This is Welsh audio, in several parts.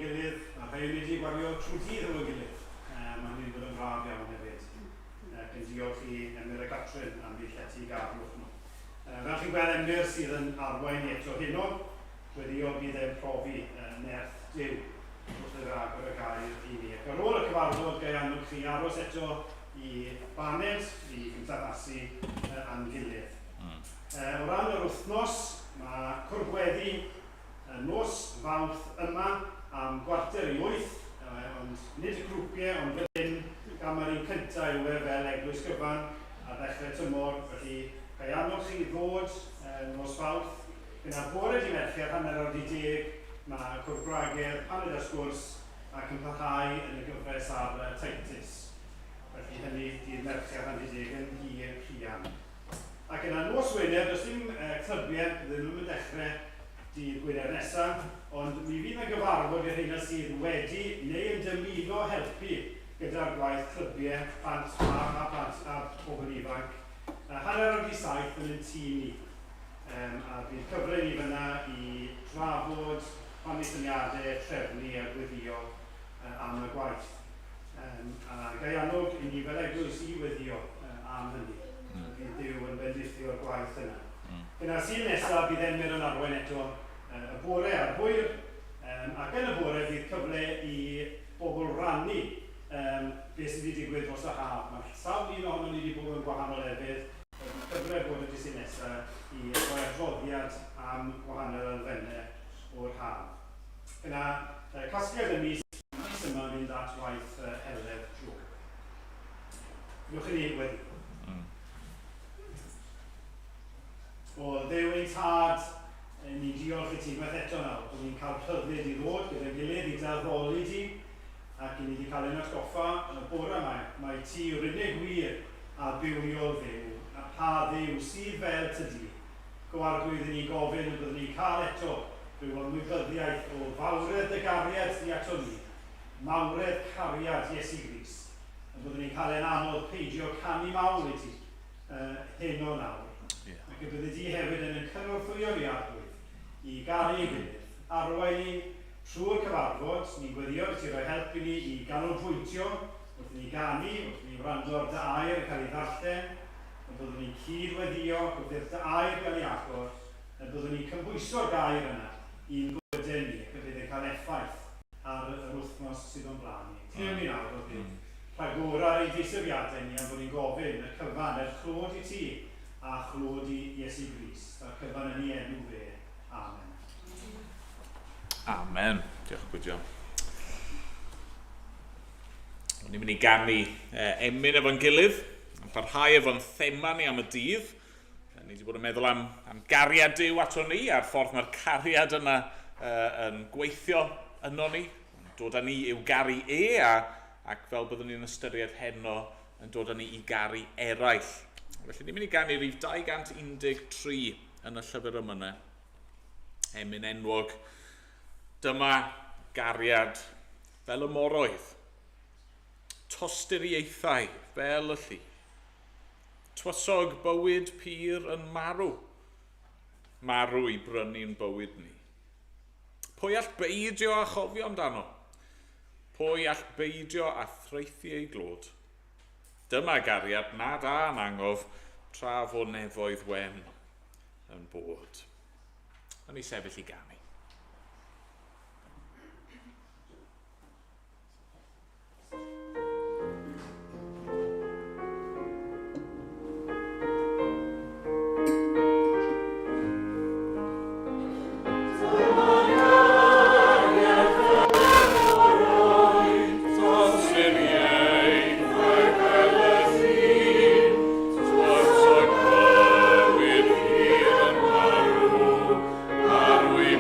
gilydd, a rhai wedi gwario trwy dydd efo'n gilydd. Mae hynny'n bod yn braf iawn hefyd. Gan diolch i Emyr a Catrin am ei llety garwch nhw. Fel chi'n gweld Emyr sydd yn arwain eto heno, wedi o bydd e'n profi nerth Duw wrth yr agor y gair i ni. Ac ar ôl y cyfarfod gai annog chi aros eto i baned, i gymdeithasu am gilydd. O ran yr wythnos, mae cwrdd nos fawrth yma am 7:45, ond nid y grwpiau, ond fel hyn gan mae'r un cyntaf yw fel eglwys gyfan a ddechrau tymor, felly gai annog chi ddod nos fawrth. Gyda bore di Mercher, hanner ar 10, mae cwrdd gwragedd, paned a sgwrs ac yn parhau yn y gyfres ar Titus. Felly hynny di'r Mercher hanner 10 yn hir rhian. Ac yna nos Wener, does dim clybiau, bydden nhw'n dechrau dydd Gwener nesaf, ond mi fydd y gyfarfod i'r rheina sydd wedi neu yn dymuno helpu gyda'r gwaith clybiau, plant a plant a pobl ifanc. Hanner ar 7 yn y tŷ ni. A bydd cyfle ni fyna i drafod rhannu syniadau, trefnu a gweddio am y gwaith. A gai annog i ni fel eglwys i weddio am hynny. Bydd Duw yn bendithio'r gwaith yna. Gyda sy'n nesaf bydd Emyr yn arwain eto y bore a'r hwyr, ac yn y bore bydd cyfle i bobl rannu beth sydd wedi digwydd dros y haf. Mae sawl un ohono ni wedi bod yn gwahanol lefydd, cyfle bod y dydd nesaf i roi adroddiad am gwahanol elfennau o'r haf. Gyda casgliad y mis yma mynd at waith heledd tro. Newch i ni wedi. O Dduw ein tad, ni'n diolch i ti unwaith eto nawr, bod ni'n cael rhyddid i ddod gyda'i gilydd i daddoli ti, ac i ni wedi cael ein atgoffa yn y bore yma. Mae ti yw'r unig wir a bywiol Dduw, a pa Dduw sydd fel tydi. Gwargwydd i ni gofyn y byddwn ni'n cael eto rhyw ymwybyddiaeth o fawredd y gariad di ato ni, mawredd cariad Iesu Grist. A byddwn ni'n cael ein anodd peidio canu mawl i ti heno nawr. Ac y bydde di hefyd yn cynorthwyo'r arglwydd i garu ei gilydd, arwain ni trwy'r cyfarfod. Ni'n gweddio i ti roi help i ni i ganolbwyntio wrth ni ganu, wrth ni wrando'r dy air yn cael ei ddarllen, a byddwn ni'n cydweddio wrth i'r dy air gael ei agor, a byddwn ni'n cymhwyso'r gair yna i'n gwydau ni, ac y bydd e'n cael effaith ar yr wythnos sydd o'n blaen ni. Ti'n mynd nawr o bydd rhagor ar ei disyfiadau ni am bod ni'n gofyn y cyfan, er chlod i ti, a chlod i Iesu Grist, a cyfan yn ei enw fe. Amen. Amen. Diolch yn gwyddio. Ni'n mynd i ganu emyn efo'n gilydd, yn parhau efo'n thema ni am y dydd. Ni wedi bod yn meddwl am gariad Duw ato ni, a'r ffordd mae'r cariad yna yn gweithio yno ni. Dod â ni i'w garu ac fel byddwn ni'n ystyried heno yn dod â ni i garu eraill. Felly ni'n mynd i ganu rhif 213 yn y llyfr yma. Emyn enwog. Dyma gariad fel y moroedd. Tosturiaethau fel y llu. Twysog bywyd pyr yn marw. Marw i brynu'n bywyd ni. Pwy all beidio a chofio amdano? Pwy all beidio a threithi ei glod? Dyma gariad nad a'n angof tra fo nefoedd wen yn bod. Yn ei sefyll i ganu. We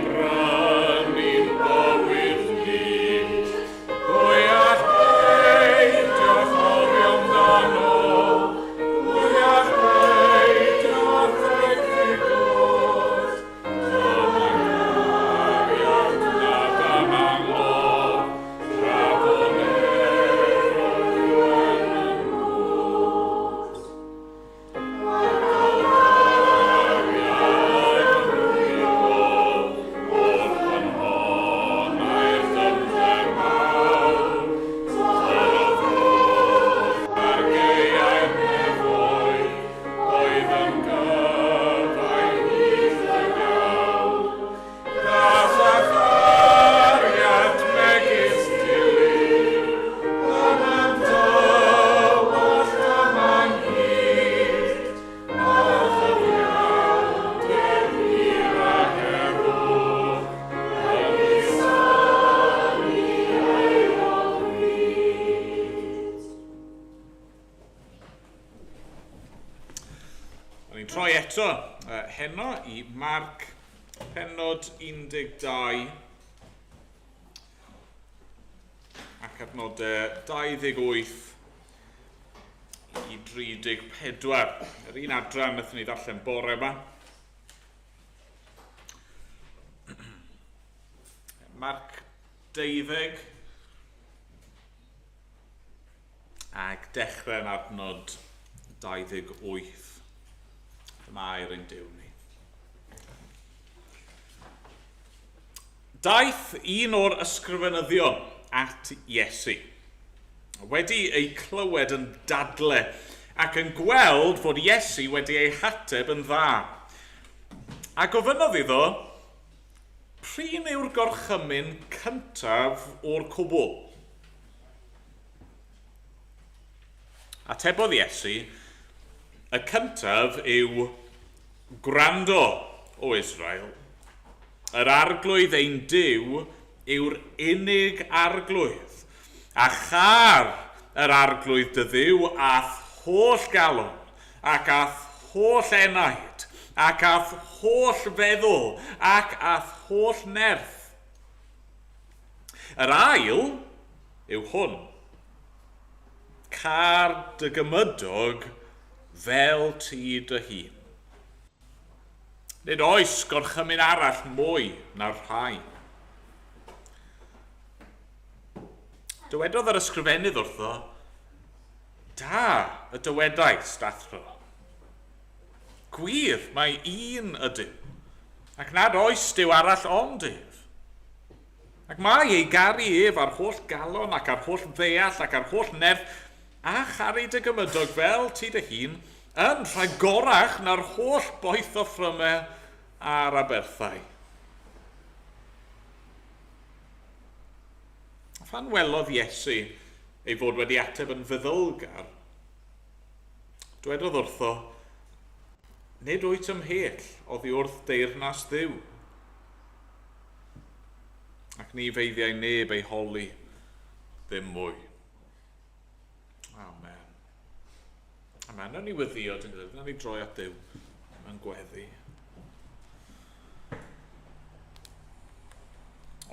eto, heno i Marc pennod 12 ac adnodau 28 i 34. Yr un adran wnaethon ni ddarllen bore yma. Marc 12 ac dechrau'n adnod 28. Dyma air ein Duw ni. Daeth un o'r ysgrifenyddion at Iesu, wedi ei clywed yn dadle ac yn gweld fod Iesu wedi ei hateb yn dda. A gofynodd iddo, prin yw'r gorchymyn cyntaf o'r cwbl? Atebodd Iesu, y cyntaf yw gwrando, o Israel. Yr arglwydd ein Duw yw'r unig arglwydd, a char yr arglwydd dy Dduw ath holl galon, ac ath holl enaid, ac ath holl feddwl, ac ath holl nerth. Yr ail yw hwn, car dy gymydog fel ti dy hun. Nid oes gorchymyn arall mwy na'r rhai. Dywedodd yr ysgrifennydd wrtho, da y dywedais dathro. Gwir, mae un ydyw, ac nad oes dyw arall ond ef. Ac mae ei garu ef ar holl galon ac ar holl ddeall ac ar holl nerth a charu dy gymydog fel ti dy hun yn rhagorach na'r holl boeth o ffrymau a'r aberthau. Phan welodd Iesu ei fod wedi ateb yn feddylgar, dwedodd wrtho, nid wyt ymhell oddi wrth deyrnas Dduw, ac ni feiddiau neb ei holi ddim mwy. Amen. Amen. Nawn ni weddio, nawn ni droi at Dduw yn gweddi.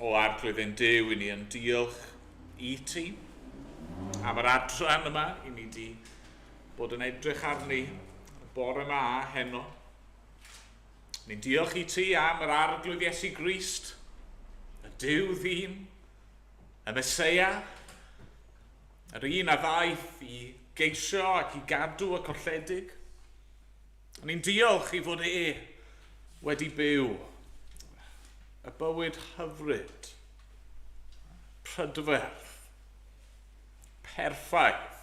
O arglwydd ein Duw, i ni yn diolch i ti am yr adran yma, i ni di bod yn edrych arni bore yma a heno. Ni'n diolch i ti am yr arglwydd Iesu Grist, y Duw ddyn, y Meseia, yr un a ddaeth i geisio ac i gadw y colledig. Ni'n diolch i fod wedi byw y bywyd hyfryd, prydferth, perffaith,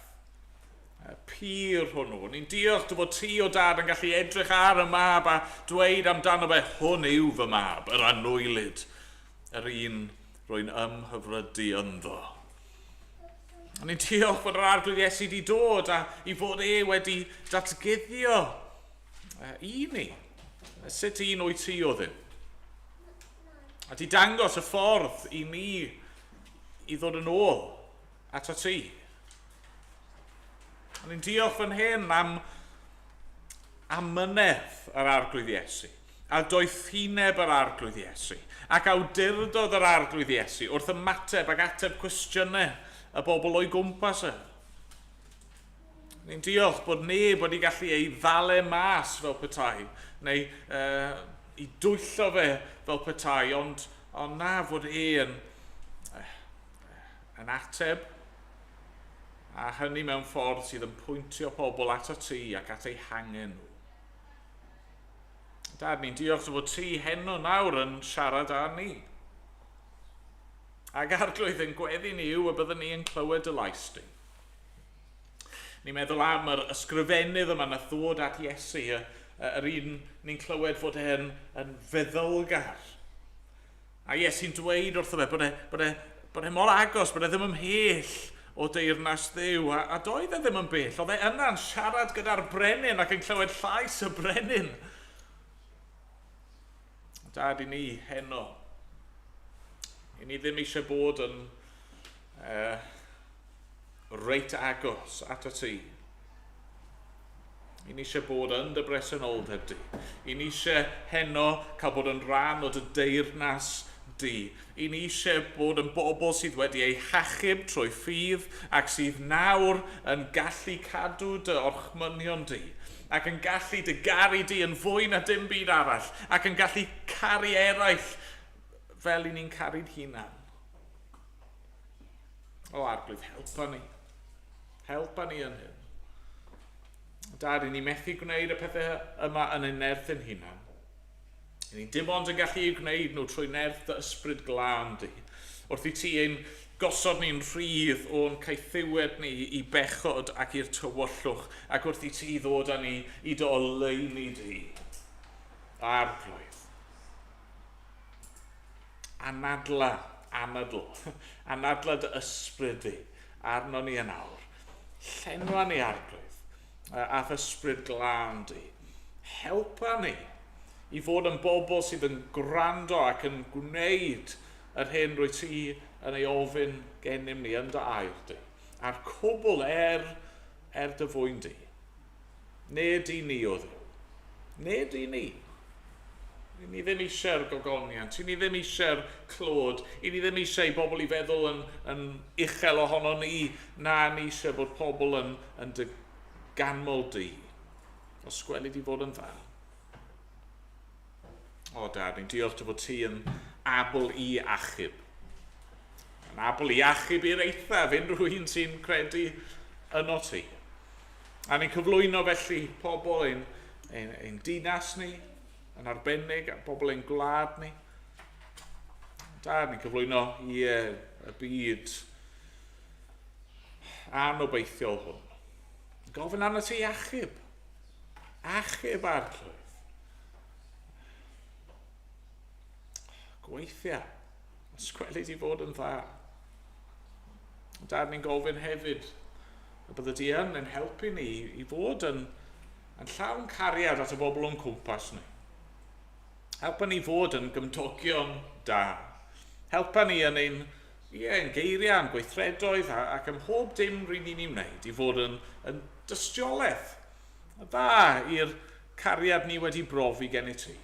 pur hwnnw. Ni'n diolch dy fod ti o dad yn gallu edrych ar y mab a dweud amdano fe, hwn yw fy mab, yr anwylyd, yr un rwy'n ymhyfrydu ynddo. Ni'n diolch bod yr arglwydd Iesu wedi dod a i fod wedi datguddio i ni. Sut un o'i ti o ddim? A di dangos y ffordd i ni i ddod yn ôl at y ti. A ni'n diolch fan hyn am amynedd yr arglwydd Iesu, a doethineb yr arglwydd Iesu, ac awdurdod yr arglwydd Iesu wrth ymateb ac ateb cwestiynau y bobl o'i gwmpas e. Ni'n diolch bod neb wedi gallu ei ddale mas fel petai, neu i dwyllo fe fel petai, ond na fod yn ateb, a hynny mewn ffordd sydd yn pwyntio pobl at y ti ac at ei hangen nhw. Dad, ni'n diolch fod ti heno nawr yn siarad â ni. Ac arglwydd yn gweddi ni yw y byddwn ni yn clywed y lais di. Ni'n meddwl am yr ysgrifennydd yma na ddod at Iesu, yr un ni'n clywed fod e'n feddylgar. A Iesu'n dweud wrtho fe bod e mor agos, bod e ddim ymhell o deyrnas Dduw, a doedd e ddim yn bell. Oedd e yna'n siarad gyda'r brenin ac yn clywed llais y brenin. Dad, i ni heno, i ni ddim eisiau bod yn reit agos at y ti. I ni eisiau bod yn dy bresenoldeb di. I ni eisiau heno cael bod yn rhan o dy deyrnas di. I ni eisiau bod yn bobl sydd wedi ei hachub trwy ffydd ac sydd nawr yn gallu cadw dy orchmynion di. Ac yn gallu dy garu di yn fwy na dim byd arall. Ac yn gallu caru eraill fel i ni'n caru'n hunan. O Arglwydd, helpa ni. Helpa ni yn hyn. Dad, i ni methu gwneud y pethau yma yn ein nerth yn hunan. I ni dim ond yn gallu i'w gwneud nhw trwy nerth dy ysbryd glân di. Wrth i ti ein gosod ni'n rhydd o'n caethiwed ni i bechod ac i'r tywyllwch, ac wrth i ti ddod â ni i dy oleuni di. Arglwydd. Anadla dy ysbryd di arno ni yn awr. Llenwa ni Arglwydd a dy ysbryd glân di. Helpa ni i fod yn bobl sydd yn gwrando ac yn gwneud yr hyn rwy ti yn ei ofyn gennym ni yn dy air di. A'r cwbl dy fwyn di. Nid i ni o Dduw. Nid i ni. I ni ddim eisiau'r gogoniant, i ni ddim eisiau'r clod, i ni ddim eisiau bobl i feddwl yn uchel ohono ni, na ni eisiau bod pobl yn dy ganmol di. Os gweli di fod yn dda. O Dad, ni'n diolch dy fod ti yn abl i achub. Yn abl i achub i'r eithaf, unrhyw un sy'n credu yno ti. A ni'n cyflwyno felly pobl ein dinas ni, yn arbennig, a bobl ein gwlad ni. Dad, ni'n cyflwyno i y byd anobeithiol hwn. Gofyn arno ti achub. Achub Arglwydd. Gweithio. Sgweli di fod yn dda. Dad, ni'n gofyn hefyd y bydde di yn helpu ni i fod yn llawn cariad at y bobl o'n cwmpas ni. Helpa ni fod yn gymdogion da. Helpa ni yn ein geiriau, yn gweithredoedd ac ym mhob dim rydyn ni'n wneud i fod yn dystiolaeth dda i'r cariad ni wedi brofi gen I ti.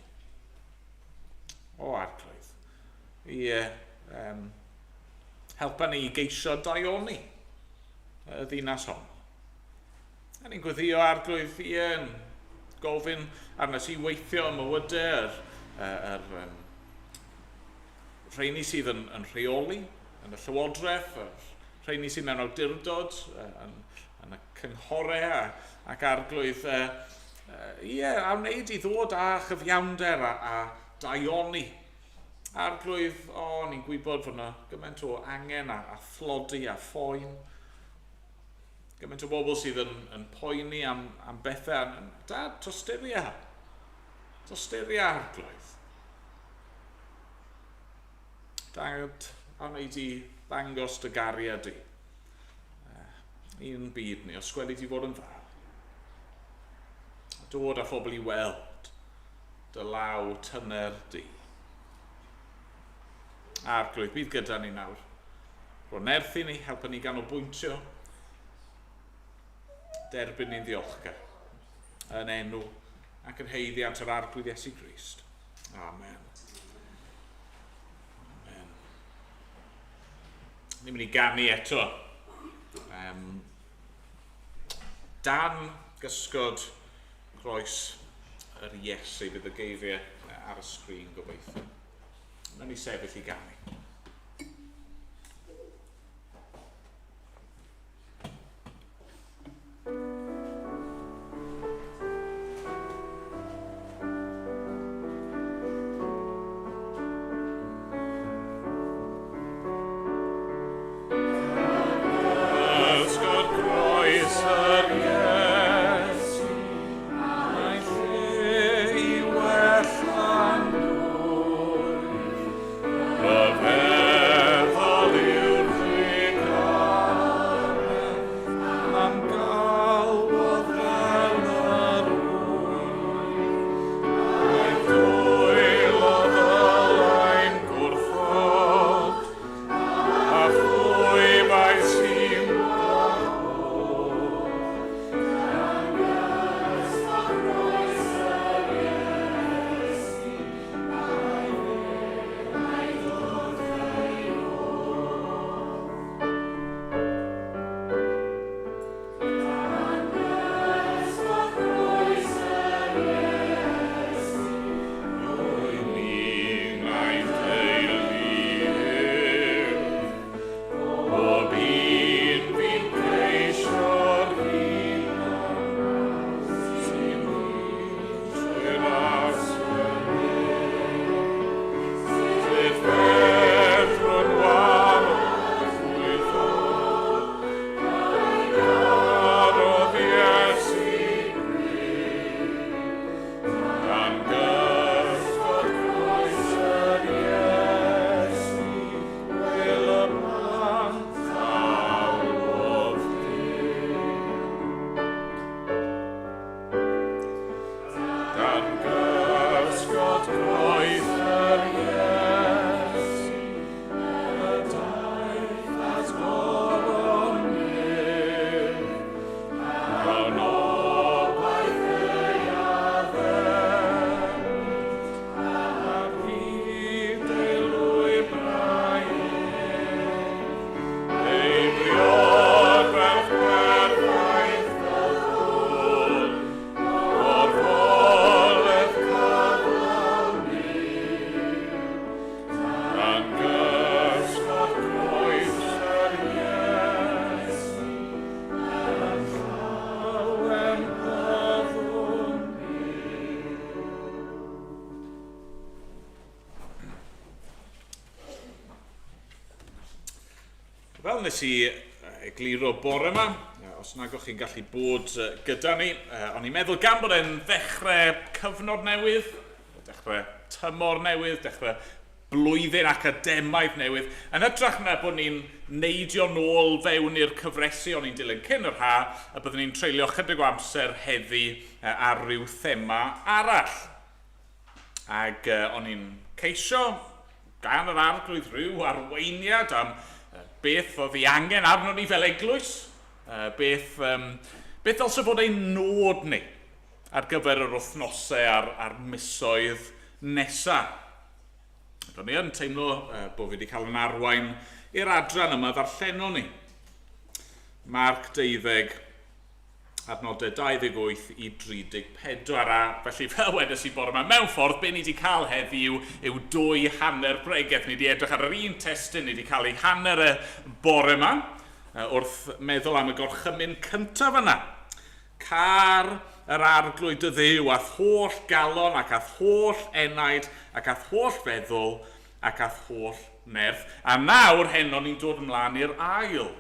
O Arglwydd, helpa ni i geisio daioni y ddinas hon. A ni'n gweddio Arglwydd gofyn arno ti weithio ym mywydau rheini sydd yn rheoli, yn y llywodraeth, rheini sydd mewn awdurdod, yn y cynghorau ac Arglwydd, a wneud I ddod â chyfiawnder a daioni. Arglwydd, ni'n gwybod fod yna gymaint o angen a thlodi a phoen. Gymaint o bobl sydd yn poeni am bethau. Dad, tostyria. Tostyria Arglwydd. Dad, a wneud I ddangos dy gariad di. Un byd ni, os gweli di fod yn dda. Dod â phobl I weld dy law tyner di. Arglwydd, bydd gyda ni nawr. Rwy'n nerthu ni, helpa ni ganolbwyntio. Derbyn ni'n ddiolchgar. Yn enw ac yn heiddiant yr Arglwydd Iesu Grist. Amen. Amen. Ni'n mynd I ganu eto. Dan gysgod croes yr Iesu bydd y geiriau ar y sgrin gobeithio. Nawn ni sefyll I ganu. Of Fel nes i egluro bore yma, os nag o'ch chi'n gallu bod gyda ni, o'n i'n meddwl gan bod e'n ddechrau cyfnod newydd, dechrau tymor newydd, dechrau blwyddyn academaidd newydd, yn hytrach na bod ni'n neidio nôl fewn i'r cyfresu o'n i'n dilyn cyn yr ha, a byddwn ni'n treulio chydig o amser heddi ar ryw thema arall. Ac o'n i'n ceisio gan yr arglwydd rhyw arweiniad am beth oedd ei angen arno ni fel eglwys, beth ddylse fod ein nod ni ar gyfer yr wythnosau a'r misoedd nesaf. Do'n i yn teimlo bod fi wedi cael yn arwain i'r adran yma ddarllenon ni. Marc 12, adnodau 28 i 34, a felly fel wedes i bore yma, mewn ffordd, be ni wedi cael heddiw yw dwy hanner bregeth. Ni wedi edrych ar yr un testyn, ni wedi cael ei hanner y bore yma, wrth meddwl am y gorchymyn cyntaf yna. Car yr arglwydd y dduw, ath holl galon, ac ath holl enaid, ac ath holl feddwl, ac ath holl nerth. A nawr heno ni'n dod ymlaen i'r ail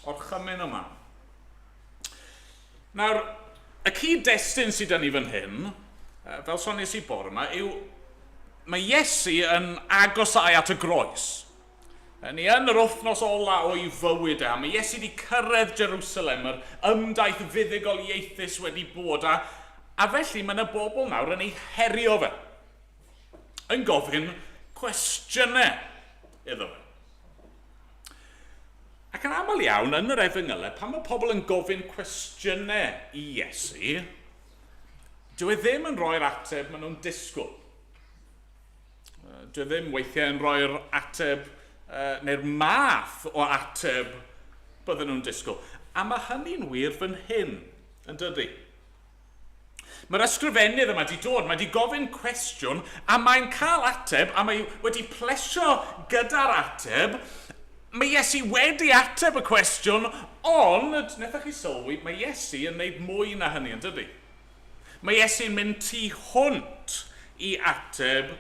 o'r chymyn yma. Nawr, y cyd-destun sydd yn ni fan hyn, fel sonies i bore yma, yw mae Iesu yn agosau at y groes. Ni yn yr wythnos ola o'i fywyd a mae Iesu wedi cyrraedd Jerusalem, yr ymdaith fuddugoliaethus wedi bod, a felly mae yna bobl nawr yn ei herio fe, yn gofyn cwestiynau iddo fe. Ac yn aml iawn, yn yr Efengylau, pan mae pobl yn gofyn cwestiynau i Iesu, dyw e ddim yn rhoi'r ateb maen nhw'n disgwyl. Dyw e ddim weithiau yn rhoi'r ateb neu'r math o ateb bydden nhw'n disgwyl. A mae hynny'n wir fan hyn, yn dydy. Mae'r ysgrifennydd yma wedi dod, mae wedi gofyn cwestiwn, a mae'n cael ateb, a mae wedi plesio gyda'r ateb. Mae Iesu wedi ateb y cwestiwn, ond, wnaethoch chi sylwi, mae Iesu yn gwneud mwy na hynny, yn dydy. Mae Iesu'n mynd tu hwnt i ateb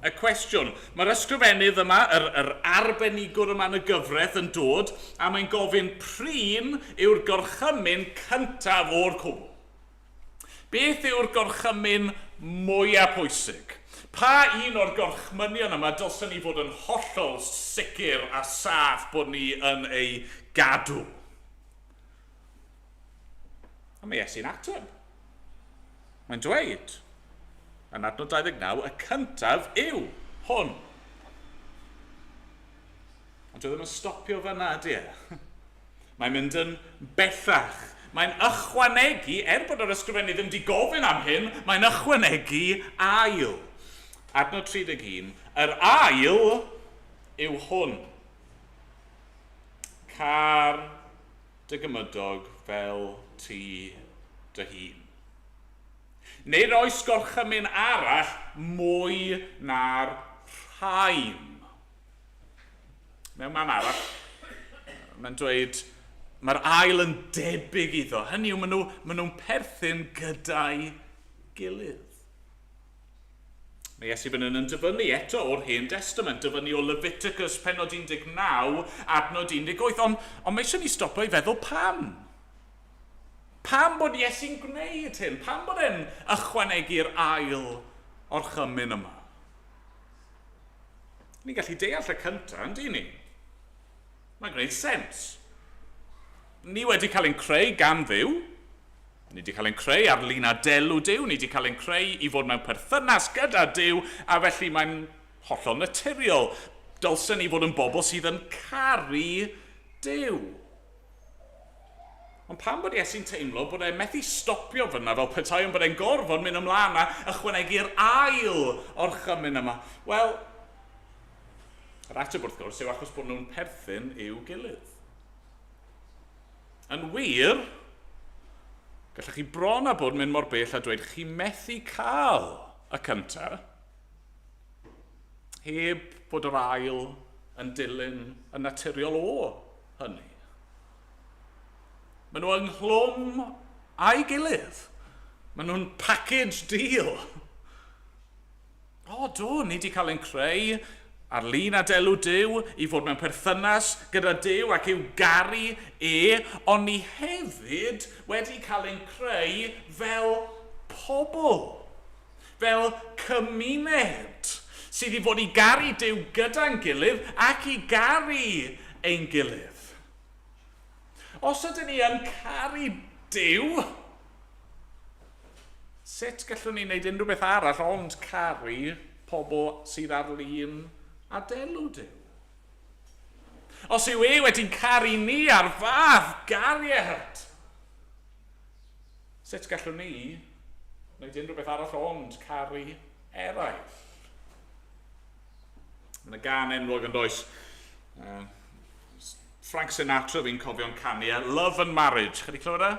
y cwestiwn. Mae'r ysgrifennydd yma, yr arbenigwr yma yn y gyfraith yn dod, a mae'n gofyn prin yw'r gorchymyn cyntaf o'r cwbl. Beth yw'r gorchymyn mwyaf pwysig? Pa un o'r gorchmynion yma dylsen ni fod yn hollol sicr a saff bod ni yn ei gadw? A mae Iesu'n ateb. Mae'n dweud, yn adnod 29, y cyntaf yw hwn. Ond dwi ddim yn stopio fyna, ydy e. Mae'n mynd yn bellach. Mae'n ychwanegu, bod yr ysgrifennydd ddim wedi gofyn am hyn, mae'n ychwanegu ail. Adnod 31, yr ail yw hwn. Car dy gymydog fel ti dy hun. Nid oes gorchymyn arall mwy na'r rhain. Mewn man arall, mae'n dweud, mae'r ail yn debyg iddo. Hynny yw, maen nhw'n perthyn gyda'i gilydd. Mae Iesu fan hyn yn dyfynnu eto o'r Hen Testament, dyfynnu o Leviticus pennod 19, adnod 18, ond mae eisiau ni stopio i feddwl pam. Pam bod Iesu'n gwneud hyn? Pam bod e'n ychwanegu'r ail o'r chymyn yma? Ni'n gallu deall y cyntaf, ynddi ni? Mae'n gwneud sens. Ni wedi cael ein creu gan Dduw, ni wedi cael ein creu ar lun a delw Duw, ni wedi cael ein creu i fod mewn perthynas gyda Duw, a felly mae'n hollol naturiol. Dylsen ni fod yn bobl sydd yn caru Duw. Ond pam bod Iesu'n teimlo bod e'n methu stopio fyna fel petai ond bod e'n gorfod mynd ymlaen a ychwanegu'r ail o'r chymyn yma? Wel, yr ateb wrth gwrs yw achos bod nhw'n perthyn i'w gilydd. Yn wir, gallech chi bron a bod mynd mor bell a dweud chi methu cael y cyntaf heb bod yr ail yn dilyn y naturiol o hynny. Maen nhw ynghlwm a'i gilydd. Maen nhw'n package deal. O, do, ni wedi cael ein creu ar lun adelw Duw, i fod mewn perthynas gyda Duw ac i'w garu ond ni hefyd wedi cael ein creu fel pobl, fel cymuned, sydd i fod i garu Duw gyda'n gilydd ac i garu ein gilydd. Os ydyn ni yn caru Duw, sut gallwn ni wneud unrhyw beth arall ond caru pobl sydd ar lun adelw Duw? Os yw wedi'n caru ni ar fath gariad, sut gallwn ni wneud unrhyw beth arall ond caru eraill? Mae'n y gan enwog yn does. Frank Sinatra fi'n cofio'n canu, Love and Marriage. Chi wedi clywed e?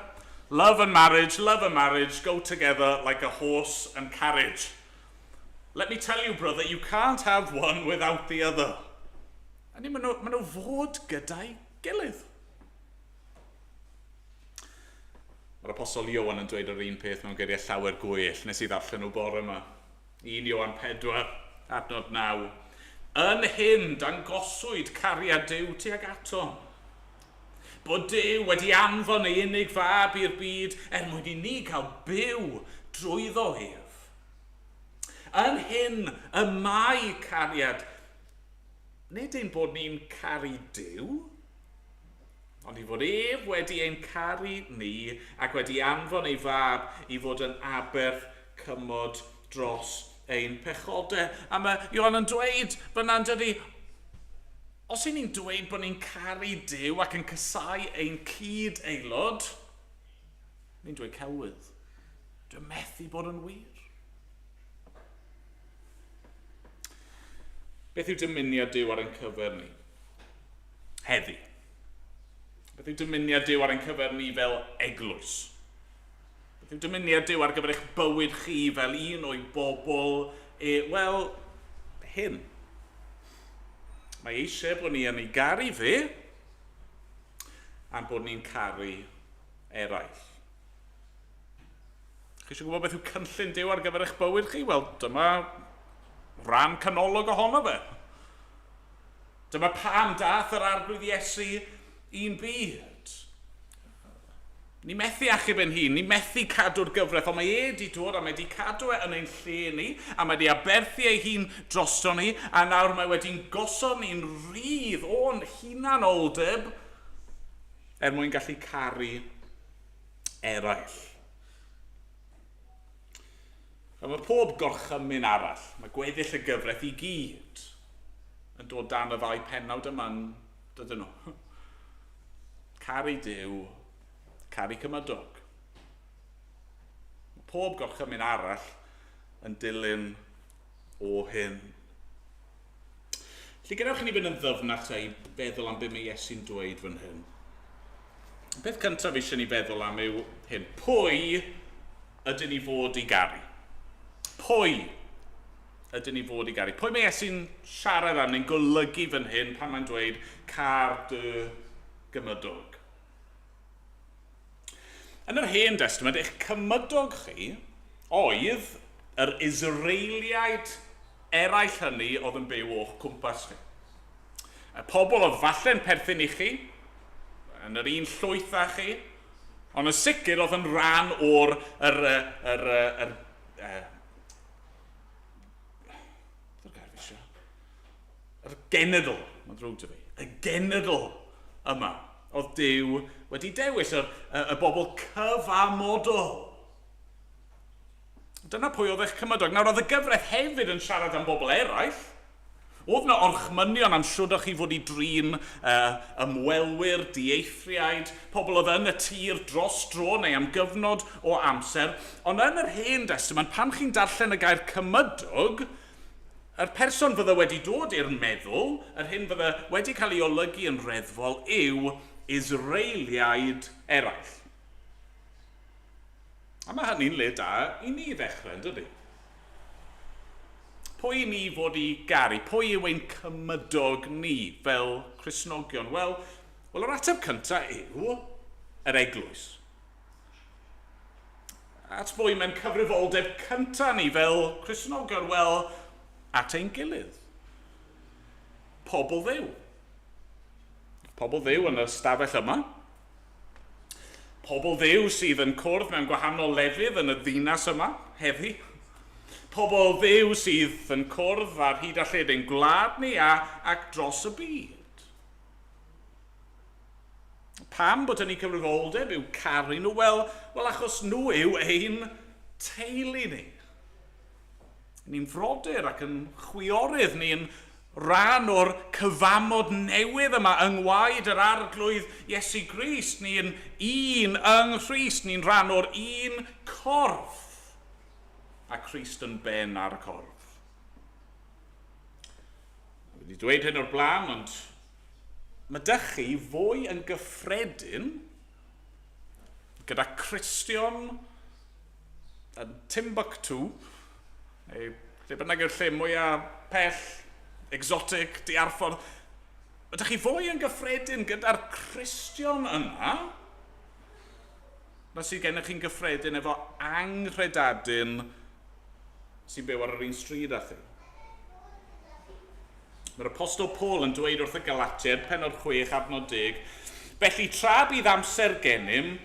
Love and marriage go together like a horse and carriage. Let me tell you, brother, you can't have one without the other. Ani, maen nhw fod gyda'i gilydd. Mae'r apostol Ioan yn dweud yr un peth mewn geiriau llawer gwyll nes i ddarllen nhw bore yma. 1 Ioan 4, adnod 9. Yn hyn dangoswyd cariad Duw tuag atom. Bod Duw wedi anfon ei unig fab i'r byd mwyn i ni cael byw drwyddo ef. Yn hyn y mae cariad, nid ein bod ni'n caru Duw, ond i fod ef wedi ein caru ni ac wedi anfon ei fab i fod yn aberth cymod dros ein pechodau. A mae Ioan yn dweud fyna'n dydy, os y'n ni'n dweud bod ni'n caru Duw ac yn casau ein cyd aelod, ni'n dweud celwydd. Dwi'n methu bod yn wir. Beth yw dymuniad Duw ar ein cyfer ni? Heddi. Beth yw dymuniad Duw ar ein cyfer ni fel eglwys? Beth yw dymuniad Duw ar gyfer eich bywyd chi fel un o'i bobl? Wel, hyn. Mae eisiau bod ni yn ei garu fe a bod ni'n caru eraill. Chi eisiau gwybod beth yw cynllun Duw ar gyfer eich bywyd chi? Wel, dyma ran canolog ohono fe. Dyma pam dath yr arglwydd Iesu i'n byd. Ni methu achub yn hun, ni methu cadw'r gyfraith, ond mae wedi dod a mae wedi cadw yn ein lle ni, a mae wedi aberthu ei hun drosto ni, a nawr mae wedi'n gosod ni'n rydd o'n hunanoldeb mwyn gallu caru eraill. A mae pob gorchymyn arall, mae gweddill y gyfraith i gyd yn dod dan y 2 pennawd yma'n dydyn nhw. Caru Duw, caru cymydog. Mae pob gorchymyn arall yn dilyn o hyn. Felly gadewch ni fynd yn ddyfnach i feddwl am beth mae Iesu'n dweud fan hyn. Beth cyntaf eisiau ni feddwl am yw hyn. Pwy ydyn ni fod i garu? Pwy ydyn ni fod i garu? Pwy mae Iesu'n siarad am neu'n golygu fan hyn pan mae'n dweud car dy gymydog? Yn yr Hen Testament, eich cymydog chi oedd yr Israeliaid eraill hynny oedd yn byw o'ch cwmpas chi. Y pobl oedd falle'n perthyn i chi, yn yr un llwyth â chi, ond yn sicr oedd yn rhan o'r genedl, mae'n drwg dy fi, y genedl yma, oedd Duw wedi dewis y bobl cyfamodol. Dyna pwy oedd eich cymydog. Nawr, oedd y gyfraith hefyd yn siarad am bobl eraill. Oedd yna orchmynion am siwrdach chi fod i drin ymwelwyr, dieithriaid, pobl oedd yn y tir dros dro neu am gyfnod o amser. Ond yn yr Hen Testament, pan chi'n darllen y gair cymydog, yr person fydde wedi dod i'r meddwl, yr hyn fydde wedi cael ei olygu yn reddfol, yw Israeliaid eraill. A mae hynny'n le da i ni ddechrau, yn dydy? Pwy ni fod i garu? Pwy yw ein cymydog ni fel Cristnogion? Wel, yr ateb cyntaf yw yr eglwys. At bwy mewn cyfrifoldeb cyntaf ni fel Cristnogion? Wel, at ein gilydd. pobl ddew. Pobl ddew yn y stafell yma. Pobl ddew sydd yn cwrdd mewn gwahanol lefydd yn y ddinas yma heddi. Pobl ddew sydd yn cwrdd ar hyd a lled ein gwlad ni ac dros y byd. Pam bod yn ei cyfrifoldeb yw caru nhw? Wel, achos nhw yw ein teulu ni. Ni'n frodyr ac yn chwiorydd, ni'n rhan o'r cyfamod newydd yma yng ngwaed yr arglwydd Iesu Grist. Ni'n un yng Nghrist, ni'n rhan o'r un corff. A Christ yn ben ar y corff. Wedi dweud hyn o'r blaen, ond mae dych chi fwy yn gyffredin gyda Cristion yn Timbuktu, neu lle bynnag yw'r lle mwyaf pell, exotic, diarffordd. Ydych chi fwy yn gyffredin gyda'r Cristion yna na sydd gennych chi'n gyffredin efo anghredadyn sy'n byw ar yr un stryd â chi. Mae'r Apostol Paul yn dweud wrth y Galatiaid, pennod 6 adnod 10, felly tra bydd amser gennym,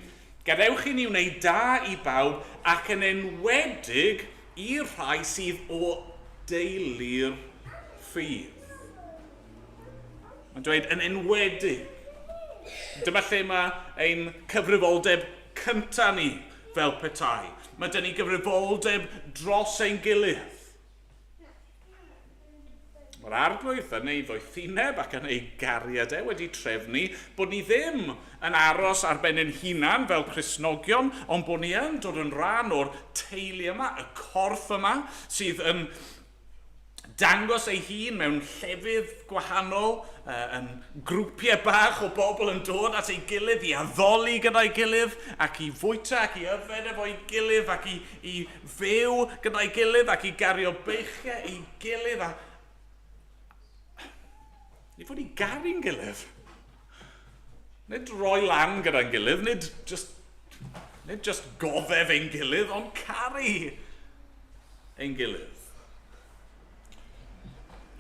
gadewch i ni wneud da i bawb ac yn enwedig i'r rhai sydd o deulu'r ffydd. Mae'n dweud yn enwedig. Dyma lle mae ein cyfrifoldeb cynta ni fel petai. Mae dyn ni gyfrifoldeb dros ein gilydd. Mae'r arglwydd yn ei ddoethineb ac yn ei gariadau wedi trefnu bod ni ddim yn aros ar ben ein hunan fel Cristnogion, ond bod ni yn dod yn rhan o'r teulu yma, y corff yma, sydd yn dangos ei hun mewn llefydd gwahanol, yn grwpiau bach o bobl yn dod at ei gilydd i addoli gyda'i gilydd, ac i fwyta ac i yfed efo'i gilydd, ac i fyw gyda'i gilydd, ac i gario beichiau ei gilydd. Ni fod i garu'n gilydd. Nid roi lan gyda'n gilydd, nid just goddef ein gilydd, ond caru ein gilydd.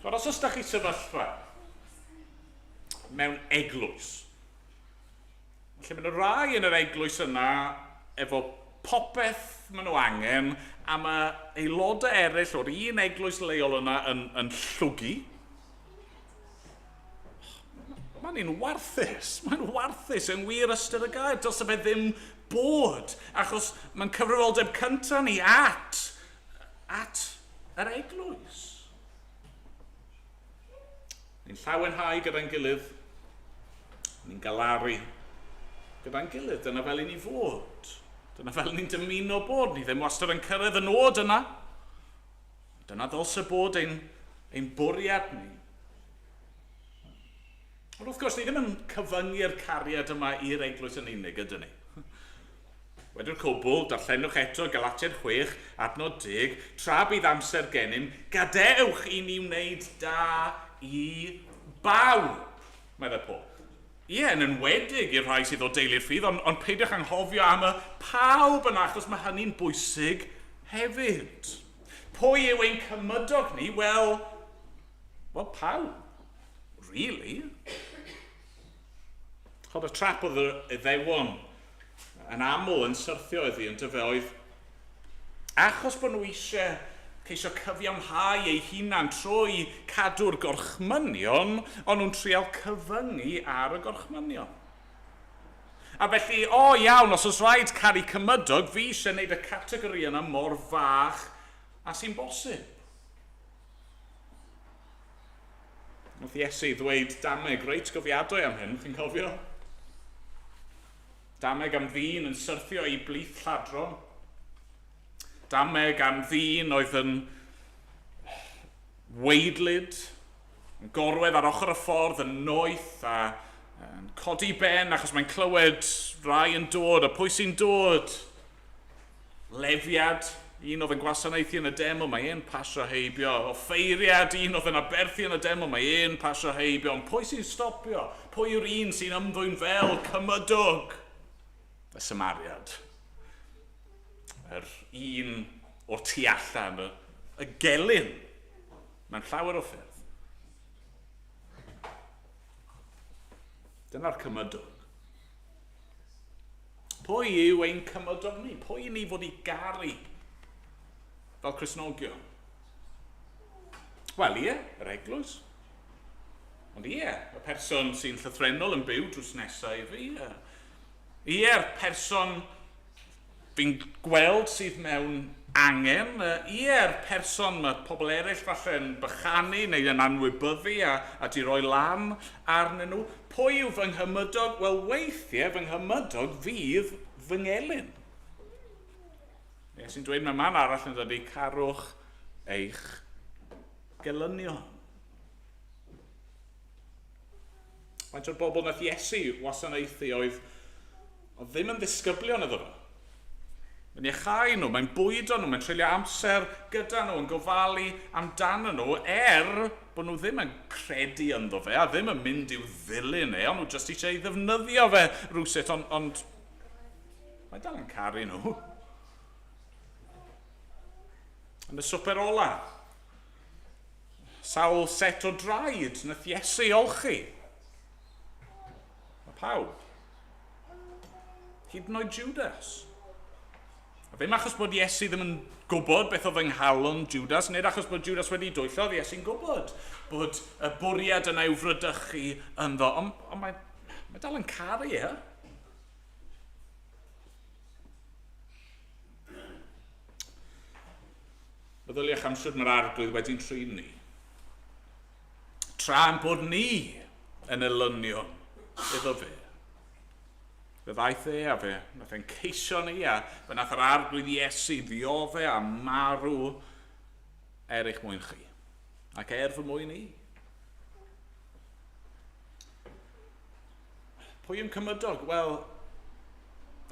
Os oes da chi sefyllfa mewn eglwys, lle mae rai yn yr eglwys yna efo popeth maen nhw angen, a mae aelodau eraill o'r un eglwys leol yna yn llwgu, mae'n warthus. Mae'n warthus yn wir ystyr y gair. Dos y beth ddim bod, achos mae'n cyfrifoldeb cyntaf ni at yr eglwys. Ni'n llawenhau gyda'n gilydd, ni'n galaru gyda'n gilydd, dyna fel i ni fod. Dyna fel ni'n dymuno bod, ni ddim wastad yn cyrraedd y nod yna. Dyna ddylse bod ein bwriad ni. Ond wrth gwrs, ni ddim yn cyfyngu'r cariad yma i'r eglwys yn unig, ydyn ni. Wedi'r cwbl, darllenwch eto Galatiaid 6, adnod 10, tra bydd amser gennym, gadewch i ni wneud da i bawb, meddwl Paul. Ie, yn enwedig i'r rhai sydd o deulu'r ffydd, ond peidiwch anghofio am y pawb yna, achos mae hynny'n bwysig hefyd. Pwy yw ein cymydog ni? Wel, pawb. Really? Chod y trap oedd y ddewon yn aml yn syrthio iddi yn dyfeoedd, achos bod nhw eisiau ceisio cyfiawnhau ei hunan trwy cadw'r gorchmynion, ond nhw'n trial cyfyngu ar y gorchmynion. A felly, iawn, os oes rhaid caru cymydog, fi eisiau gwneud y categori yna mor fach a sy'n bosib. Wnaeth Iesu ddweud dameg reit gofiadwy am hyn, chi'n cofio? Dameg am ddyn yn syrthio i blith lladron. Dameg am ddyn oedd yn weidlyd, yn gorwedd ar ochr y ffordd, yn noeth a yn codi ben achos mae'n clywed rai yn dod, a pwy sy'n dod? Lefiad, un oedd yn gwasanaethu yn y deml, mae e'n pasio heibio. O ffeiriad, un oedd yn aberthu yn y deml, mae e'n pasio heibio. Ond pwy sy'n stopio? Pwy yw'r un sy'n ymddwyn fel cymydog? Y Samariad. Yr un o'r tu allan, y gelyn, mewn llawer o ffyrdd. Dyna'r cymydog. Pwy yw ein cymydog ni? Pwy ni fod i garu fel Cristnogion? Wel, ie, yr eglwys. Ond ie, y person sy'n llythrenol yn byw drws nesaf i fi. Ie'r person fi'n gweld sydd mewn angen. Ie'r person mae pobl eraill falle yn bychanu neu yn anwybyddu a di roi lan arnyn nhw. Pwy yw fy nghymydog? Wel, weithiau fy nghymydog fydd fy ngelyn. Sy'n dweud mae man arall yn dod i carwch eich gelynion. Faint o'r bobl nath Iesu wasanaethu oedd ddim yn ddisgyblion iddo fo. Mae'n iachau nhw, mae'n bwydo nhw, mae'n treulio amser gyda nhw, yn gofalu amdano nhw, bod nhw ddim yn credu ynddo fe, a ddim yn mynd i'w ddilyn ond nhw jyst eisiau ei ddefnyddio fe rwsut, ond mae dal yn caru nhw. Yn y swper ola, sawl set o draed nath Iesu olchi. Mae pawb. Hyd yn oed Judas. A ddim achos bod Iesu ddim yn gwybod beth oedd ynghalon Judas, nid achos bod Judas wedi dwyllo, oedd Iesu'n gwybod bod y bwriad yna i'w frydychu ynddo. Ond mae dal yn caru, Meddyliwch am sut mae'r arglwydd wedi'n trin ni. Tra yn bod ni yn elynion iddo fe. Fe ddaeth a fe, nath e'n ceisio ni a fe nath yr arglwydd Iesu ddiodde a marw eich mwyn chi. Ac fy mwyn ni. Pwy yn cymydog? Wel,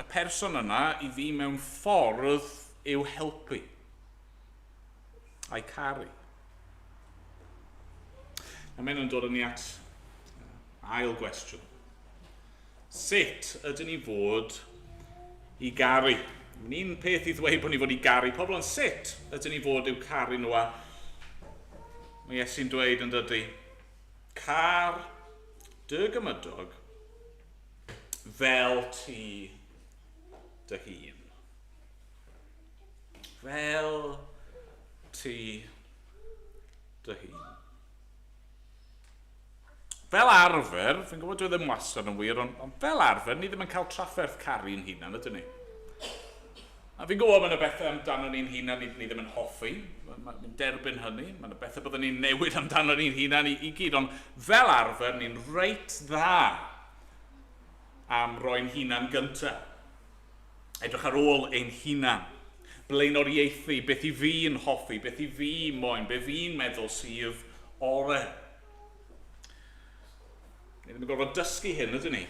y person yna i fi mewn ffordd i'w helpu. A'i caru. A mae'n yn dod yn ni at ail gwestiwn. Sut ydyn ni fod i garu? Ni'n peth i ddweud bod ni fod i garu pobl, ond sut ydyn ni fod i'w caru nhw? Mae Iesu'n dweud yn dydy, car dy gymydog fel ti dy hun. Fel ti dy hun. Fel arfer, fi'n gwybod dwi ddim wastad yn wir, ond fel arfer, ni ddim yn cael trafferth caru'n hunan, ydyn ni. A fi'n gwybod mae'n y bethau amdano ni'n hunan ni ddim yn hoffi, mae'n derbyn hynny, mae'n y bethau byddwn ni'n newid amdano ni'n hunan i gyd, ond fel arfer, ni'n reit dda am roi'n hunan gyntaf. Edrych ar ôl ein hunan. Blaenoriaethu, beth i fi'n hoffi, beth i fi moyn, beth fi'n meddwl sydd ore. Ni ddim yn gorfod dysgu hyn, ydyn ni.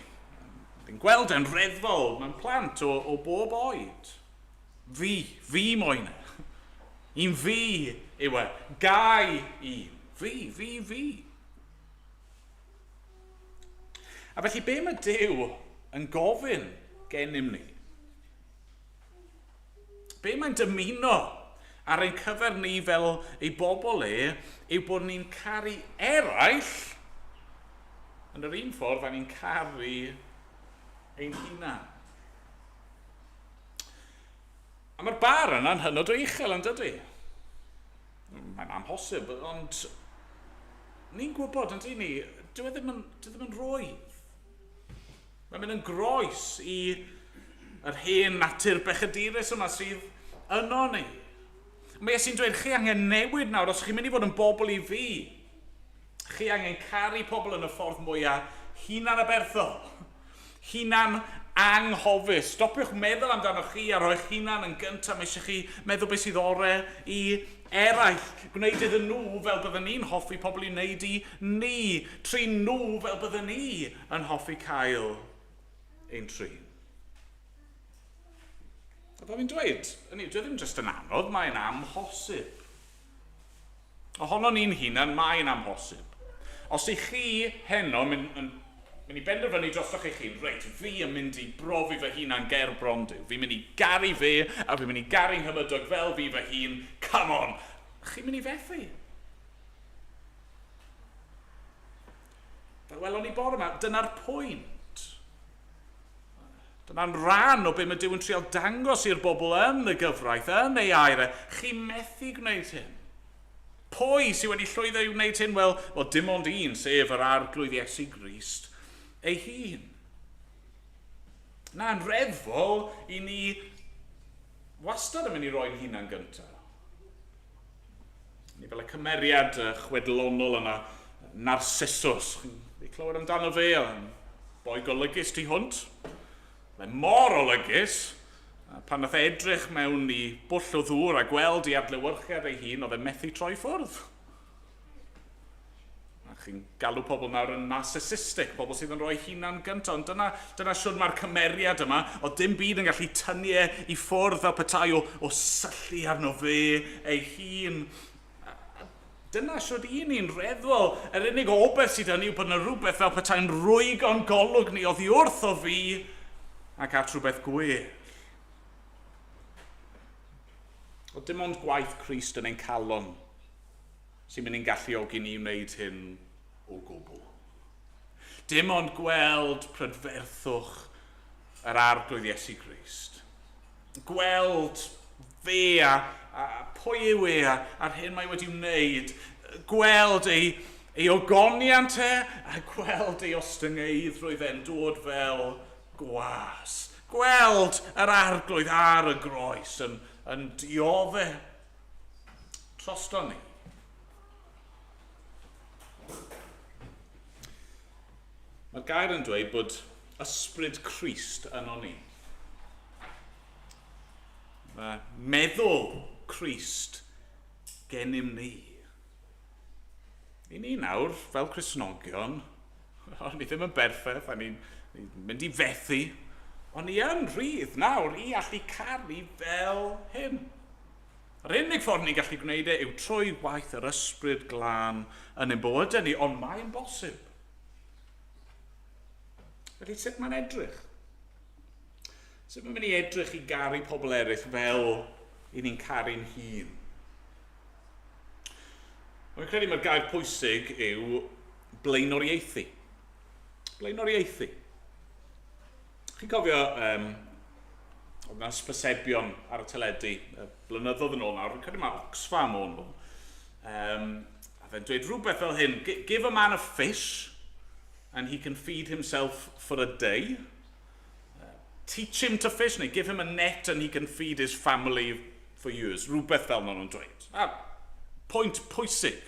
Ni'n gweld e'n reddfol mewn plant o bob oed. Fi moyn e. Un fi yw e. Gai un. Fi. A felly be mae Duw yn gofyn gennym ni? Be mae'n dymuno ar ein cyfer ni fel ei bobl yw bod ni'n caru eraill yn yr un ffordd a ni'n caru ein hunan. A mae'r bar yna'n hynod o uchel yn dydy. Mae'n amhosib, ond ni'n gwybod, ydy ni, dyw e ddim yn roedd. Mae'n mynd yn groes i yr hen natur bechadurus yma sydd yno ni. Mae Iesu'n dweud, chi angen newid nawr, os chi'n mynd i fod yn bobl i fi. Chi angen caru pobl yn y ffordd mwyaf hunan aberthol. Hunan anghofus. Stopiwch meddwl amdano chi a roi'ch hunan yn gyntaf. Mae eisiau chi meddwl beth sydd ore i eraill. Gwneud iddyn nhw fel bydden ni'n hoffi pobl i wneud i ni. Trin nhw fel bydden ni yn hoffi cael ein trin. A fel fi'n dweud, dwi ddim jyst yn anodd, mae'n amhosib. Ohono ni'n hunan, mae'n amhosib. Os i chi heno mynd i benderfynu drostoch eich hun, reit, fi yn mynd i brofi fy hunan ger bron Duw. Fi'n mynd i garu fe, a fi'n mynd i garu'n hymydog fel fi fy hun. Come on! Chi'n mynd i fethu. Fel welon ni bore yma, dyna'r pwynt. Dyna'n rhan o be mae Duw yn trial dangos i'r bobl yn y gyfraith, yn ei air. Chi methu gwneud hyn. Pwy sydd wedi llwyddo i wneud hyn? Wel, dim ond un, sef yr arglwydd Iesu Grist ei hun. Na'n reddfol i ni wastad yn mynd i roi'n hunan gyntaf. Ni fel y cymeriad chwedlonol yna, Narcissus. Chi'n clywed amdano fe, yn boi golygus tu hwnt. Mae mor olygus, pan nath edrych mewn i bwll o ddŵr a gweld i adlewyrchiad ei hun, oedd e methu troi ffwrdd. Chi'n galw pobl nawr yn narcissistic, pobl sydd yn rhoi hunan gyntaf, ond dyna siwr mae'r cymeriad yma, o dim byd yn gallu tynnu i ffwrdd fel petai o syllu arno fe ei hun. Dyna siwr un i'n reddfol, yr unig obeth sydd yn yw bod yna rhywbeth fel petai'n rwyg o'n golwg ni oddi wrth o fi ac at rhywbeth gwir. O dim ond gwaith Crist yn ein calon sy'n mynd i'n galluogi ni wneud hyn o gwbl. Dim ond gweld prydferthwch yr arglwydd Iesu Grist. Gweld fe a pwy yw e a'r hyn mae wedi wneud. Gweld ei ogoniant a gweld ei ostyngeidrwydd e'n dod fel gwas. Gweld yr arglwydd ar y groes yn diodde trosto ni. Mae'r gair yn dweud bod ysbryd Crist yno ni. Mae meddwl Crist gennym ni. I ni nawr, fel Cristnogion, o'n ni ddim yn berffaith, o'n ni'n mynd i fethu, ond ni yn rhydd nawr i allu caru fel hyn. Yr unig ffordd ni'n gallu gwneud yw trwy waith yr ysbryd glân yn ein bywydau ni, ond mae'n bosib. Felly sut mae'n edrych? Sut mae'n mynd i edrych i garu pobl eraill fel i ni'n caru'n hun? Mae'n credu mae'r gair pwysig yw blaenoriaethu. Blaenoriaethu. Chi'n cofio oedd yna ysbysebion ar y teledu blynyddoedd yn ôl nawr, credu mae Oxfam o'n nhw. A fe'n dweud rhywbeth fel hyn, give a man a fish and he can feed himself for a day. Teach him to fish, neu give him a net and he can feed his family for years. Rhywbeth fel nhw'n dweud. Pwynt pwysig.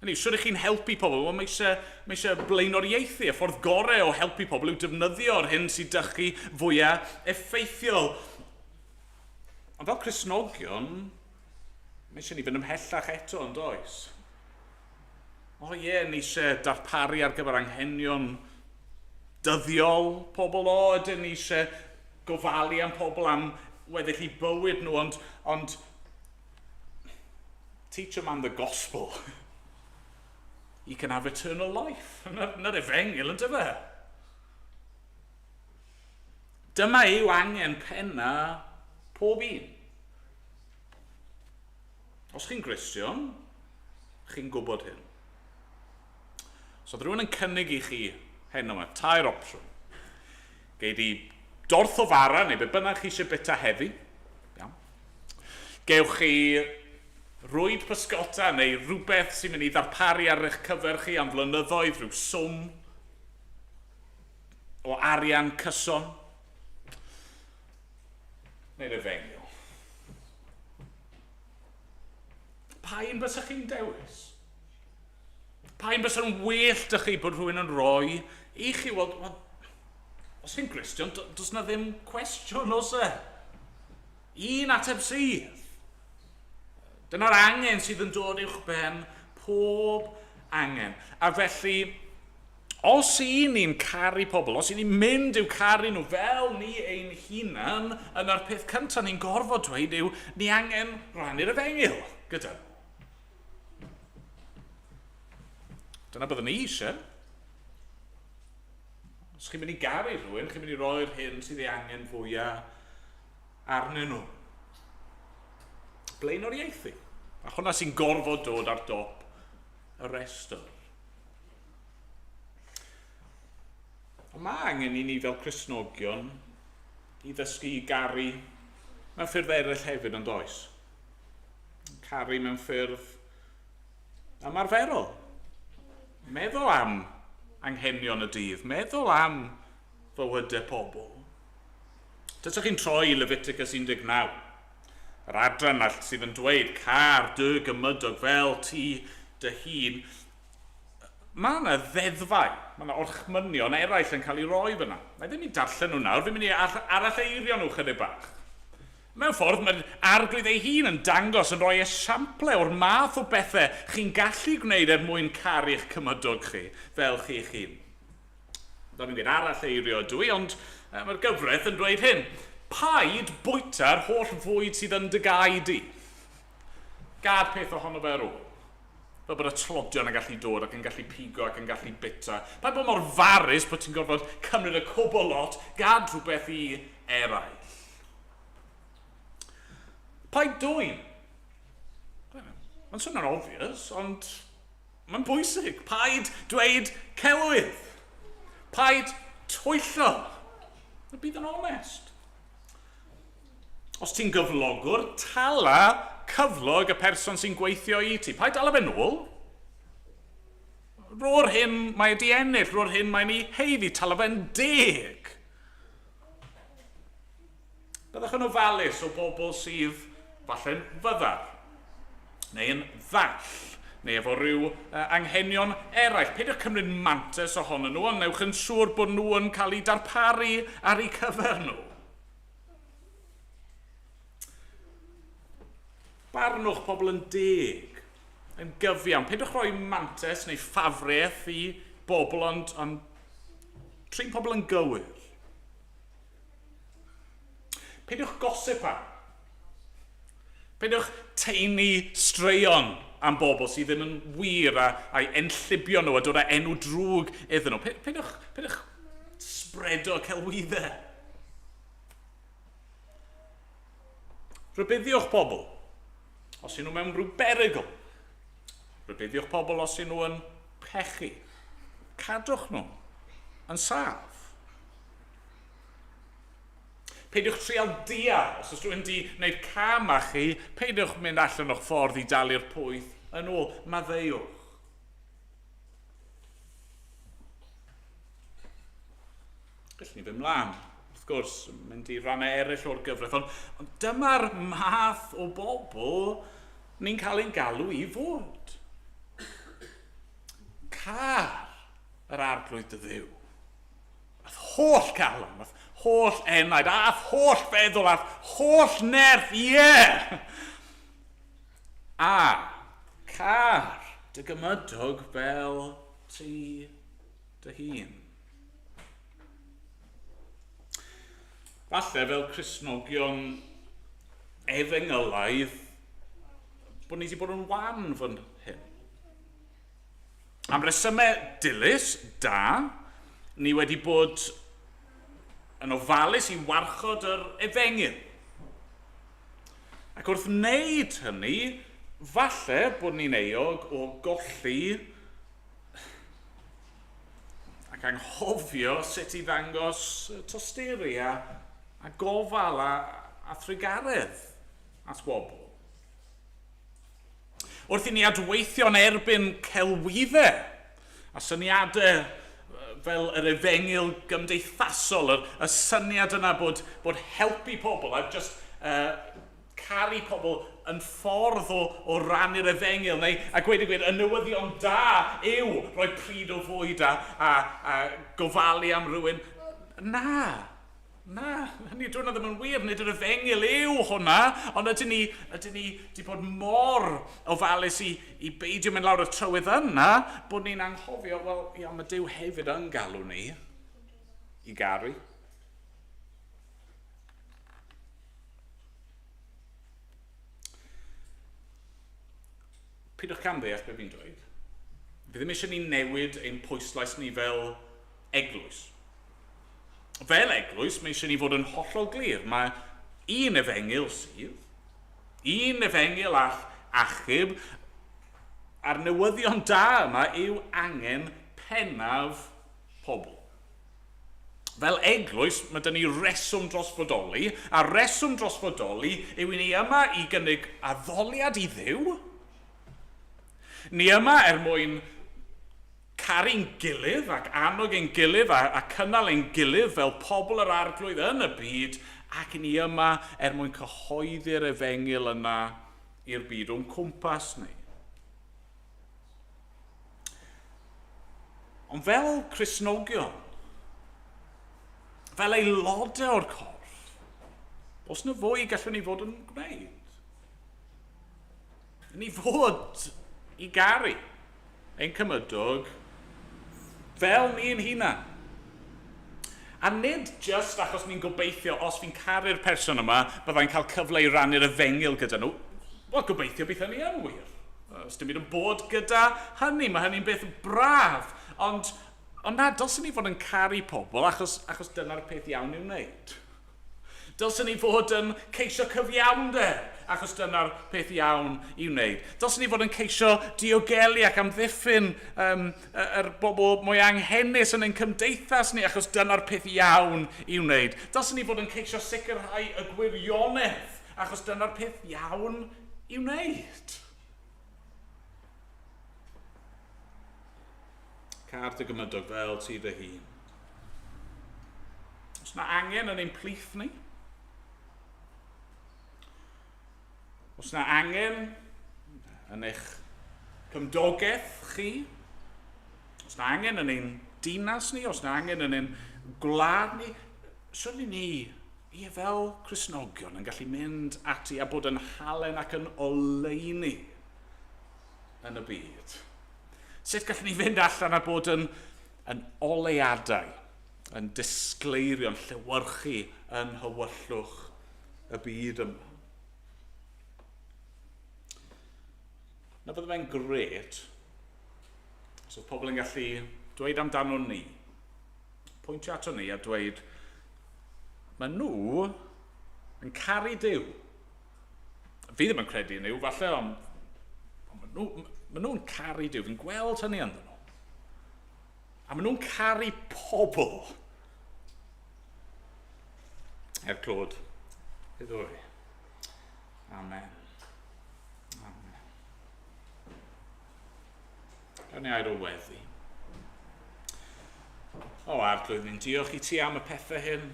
Hynny, siwr chi'n helpu pobl, wel mae eisiau blaenoriaethu, y ffordd gorau o helpu pobl yw defnyddio'r hyn sy'n dychu fwyaf effeithiol. Ond fel Cristnogion, mae eisiau ni fynd ymhellach eto yn does. Ni eisiau darparu ar gyfer anghenion dyddiol pobl ydyn ni eisiau gofalu am pobl am weddill i bywyd nhw, ond teach a man the gospel. He can have eternal life. Na'r efengil yn dyfa. Dyma yw angen penna pob un. Os chi'n Gristion, chi'n gwybod hyn. So oedd rhywun yn cynnig i chi heno yma, tair opsiwn. Gei di dorth o fara, neu be bynnag chi eisiau bita heddi. Gewch chi rwyd pysgota, neu rhywbeth sy'n mynd i ddarparu ar eich cyfer chi am flynyddoedd, rhyw swm o arian cyson. Neu'r efengil. Pa un bysach chi'n dewis? Pa un bys yn well ych chi bod rhywun yn rhoi i chi? Wel, os chi'n Gristion, does na ddim cwestiwn os e. Un ateb sydd. Dyna'r angen sydd yn dod uwch ben, pob angen. A felly, os i ni'n caru pobl, os i ni'n mynd i'w caru nhw fel ni ein hunan, yna'r peth cyntaf ni'n gorfod dweud yw, ni angen rannu'r efengil gyda nhw. Dyna byddwn ni eisiau. Os chi'n mynd i garu rhywun, chi'n mynd i roi'r hyn sydd ei angen fwyaf arnyn nhw. Blaenoriaethu. A hwnna sy'n gorfod dod ar dop y restr. Ond mae angen i ni fel Cristnogion i ddysgu i garu mewn ffyrdd eraill hefyd yn does. Caru mewn ffyrdd ymarferol. Meddwl am anghenion y dydd. Meddwl am fywydau pobl. Dysgwch chi'n troi i Leviticus 19. Yr adran all sydd yn dweud Caerdydd gymydog fel ti dy hun. Mae yna ddeddfau, mae yna orchmynion eraill yn cael ei roi fyna. Na i ddim i darllen nhw nawr, fi'n mynd i aralleirio nhw chydig bach. Mewn ffordd, mae'r arglwydd ei hun yn dangos yn rhoi esiample o'r math o bethau chi'n gallu gwneud mwyn caru'ch cymydog chi, fel chi'ch hun. Do'n i'n dweud aralleirio ydw i, ond mae'r gyfraith yn dweud hyn. Paid bwyta'r holl fwyd sydd yn dy gau di. Gad peth ohono fe ar ôl. Fel bod y tlodion yn gallu dod ac yn gallu pigo ac yn gallu bita. Paid bod mor farus bod ti'n gorfod cymryd y cwbl lot, gad rhywbeth i eraill. Paid dwyn. Mae'n swnio'n obvious, ond mae'n bwysig. Paid dweud celwydd. Paid twyllo. Y bydd yn onest. Os ti'n gyflogwr, tala cyflog y person sy'n gweithio i ti. Paid dala fe nôl. Ro'r hyn mae di ennill, ro'r hyn mae'n ei heiddi, tala fe'n 10. Byddwch yn ofalus o bobl sydd falle'n fyddar, neu yn ddall, neu efo rhyw anghenion eraill. Peidiwch cymryd mantes ohonyn nhw, ond newch yn siŵr bod nhw yn cael eu darparu ar eu cyfer nhw. Barnwch pobl yn 10, yn gyfiawn. Peidiwch rhoi mantes neu ffafriaeth i bobl, ond trin pobl yn gywir. Peidiwch gosipa. Peidiwch teini straeon am bobl sydd ddim yn wir a'i enllibio nhw a dod â enw drwg iddyn nhw. Peidiwch spredo celwyddau. Rybuddiwch pobl os ydyn nhw mewn rhyw berygl. Rybuddiwch pobl os ydyn nhw yn pechu. Cadwch nhw yn saff. Peidiwch trial dial. Os ydych chi'n gwneud cam â chi, peidiwch mynd allan o'ch ffordd i dalu'r pwyth yn ôl. Maddeuwch. Gallwn ni fy mlaen. Wrth gwrs, mynd i rannau eraill o'r gyfraith. Ond dyma'r math o bobl ni'n cael ein galw i fod. Car yr arglwydd y Dduw. Ath holl calon, ath holl enaid, ath holl feddwl, ath holl nerth, ie! A car dy gymydog fel ti dy hun. Falle fel Cristnogion efengylaidd bod ni wedi bod yn wan fan hyn. Am resymau dilys, da, ni wedi bod yn ofalus i warchod yr efengyl. Ac wrth wneud hynny, falle bod ni'n eog o golli ac anghofio sut i ddangos tosteri a gofal a thrigaredd at bobl. Wrth i ni adweithio'n erbyn celwyddau a syniadau fel yr efengyl gymdeithasol, y syniad yna bod helpu pobl a just caru pobl yn ffordd o rannu'r efengyl, neu a gweud y newyddion da yw rhoi pryd o fwyd a gofalu am rhywun. Na, hynny dwi'n ddim yn wir, nid yr efengyl yw hwnna, ond ydyn ni wedi bod mor ofalus i beidio mynd lawr y trywydd yna, bod ni'n anghofio, mae Duw hefyd yn galw ni i garu. Pidwch cam ddeall beth fi'n dweud. Fi ddim eisiau ni newid ein pwyslais ni fel eglwys. Fel eglwys, mae eisiau ni fod yn hollol glir. Mae un efengyl sydd, un efengyl achub, a'r newyddion da yma yw angen pennaf pobl. Fel eglwys, mae dyn ni reswm dros fodoli, a reswm dros fodoli yw i ni yma i gynnig addoliad i Dduw. Ni yma mwyn caru'n gilydd ac annog ein gilydd a cynnal ein gilydd fel pobl yr arglwydd yn y byd, ac ni yma mwyn cyhoeddi'r efengil yna i'r byd o'n cwmpas ni. Ond fel Cristnogion, fel aelodau o'r corff, os na fwy gallwn ni fod yn gwneud? Ni fod i garu ein cymydog fel ni'n hunan. A nid just achos ni'n gobeithio os fi'n caru'r person yma, byddai'n cael cyfle i rannu'r efengil gyda nhw. Wel, gobeithio beth hynny yn wir. Os dim byd yn bod gyda hynny, mae hynny'n beth braf. Ond na, dylsyn ni fod yn caru pobl achos dyna'r peth iawn i'w wneud. Dylsyn ni fod yn ceisio cyfiawnder achos dyna'r peth iawn i'w wneud. Dylsyn ni fod yn ceisio diogelu ac amddiffyn yr bobl mwy anghennus yn ein cymdeithas ni achos dyna'r peth iawn i'w wneud. Dylsyn ni fod yn ceisio sicrhau y gwirionedd achos dyna'r peth iawn i'w wneud. Car dy gymydog fel ti dy hun. Os na angen yn ein plith ni, os na angen yn eich cymdogaeth chi, os na angen yn ein dinas ni, os na angen yn ein gwlad ni, sy'n ni fel Cristnogion yn gallu mynd ati a bod yn halen ac yn oleuni yn y byd. Sut gallwn ni fynd allan a bod yn oleiadau, yn disgleirio'n llewyrchu yn hywyllwch y byd yma. Na fydde fe'n gret os oedd pobl yn gallu dweud amdano ni, pwyntio ato ni a dweud, mae nhw yn caru Duw. Fi ddim yn credu yn Duw, falle, ond maen nhw'n caru Duw, fi'n gweld hynny ynddyn nhw. A maen nhw'n caru pobl. Clod, iddo fi. Amen. Amen. Gawn ni air o weddi. O arglwydd, ni'n diolch i ti am y pethau hyn.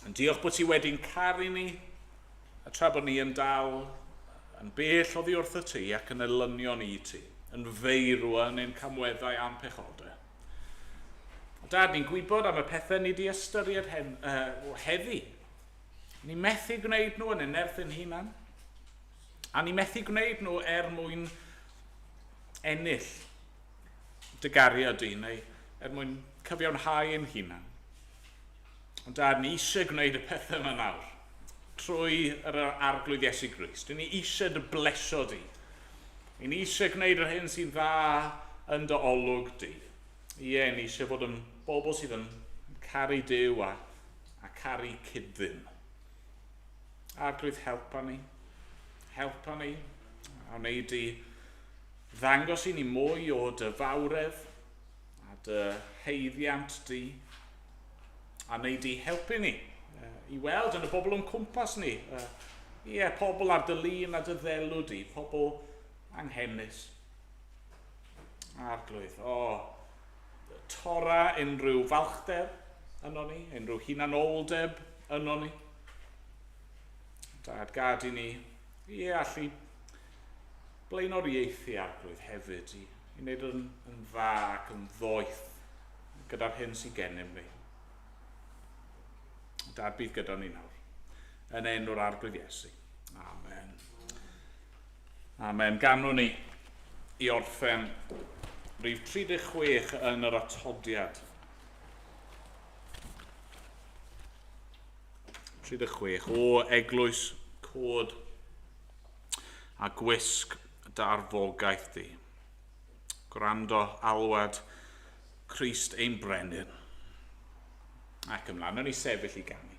Yn diolch bod ti wedi'n caru ni, a tra bod ni yn dal yn bell oddi wrth y ti ac yn elynion i ti, yn feirw yn ein camweddau a'n pechodau. Dad, ni'n gwybod am y pethau ni wedi ystyried heddi. Ni'n methu gwneud nhw yn unerth ein hunan, a ni'n methu gwneud nhw mwyn ennill dy gariad i, neu mwyn cyfiawnhau ein hunan. Ond Dad, ni eisiau gwneud y pethau yma nawr, trwy yr arglwydd Iesu Grist. Ni eisiau dy blesio di. Ni eisiau gwneud yr hyn sy'n dda yn dy olwg di. Ie, ni eisiau bod yn bobl sydd yn caru Duw a caru cyddyn. Arglwydd, helpa ni. Helpa ni. A wneud i ddangos i ni mwy o dy fawredd a dy heiddiant di. A wneud i helpu ni i weld yn y bobl o'n cwmpas ni. Pobl ar dy lun a dy ddelw di, pobl anghennus. Arglwydd, tora unrhyw falchdeb yno ni, unrhyw hunanoldeb yno ni. Dad, gad i ni, allu blaenoriaethu arglwydd hefyd i wneud yn dda ac yn ddoeth gyda'r hyn sy'n gennym ni. Dad, bydd gyda ni nawr. Yn enw'r arglwydd Iesu. Amen. Amen. Ganwn ni i orffen rhif 36 yn yr atodiad. 36. O eglwys cod a gwisg dy arfogaeth di. Gwrando alwad Crist ein brenin. Ac ymlaen, nhw'n ni sefyll i ganu.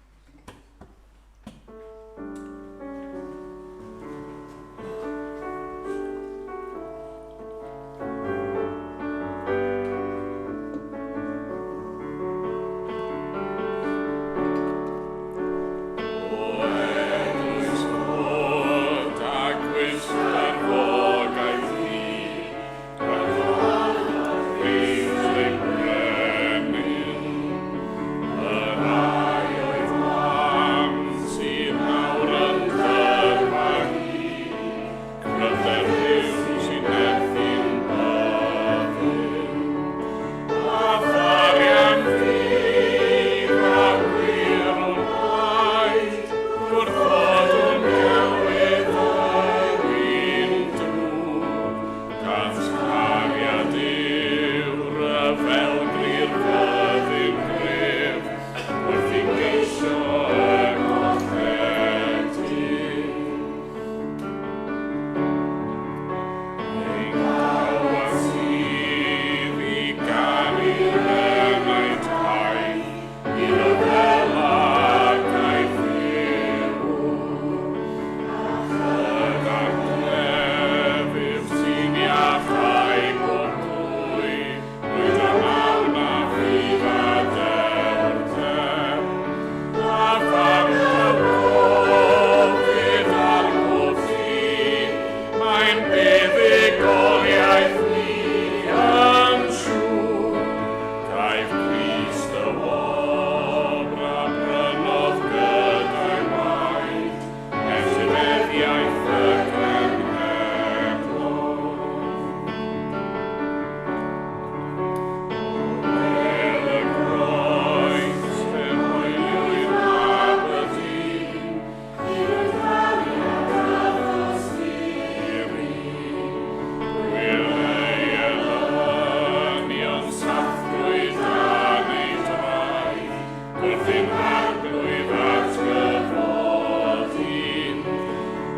Gwrthyn arglwydd atgyfodi,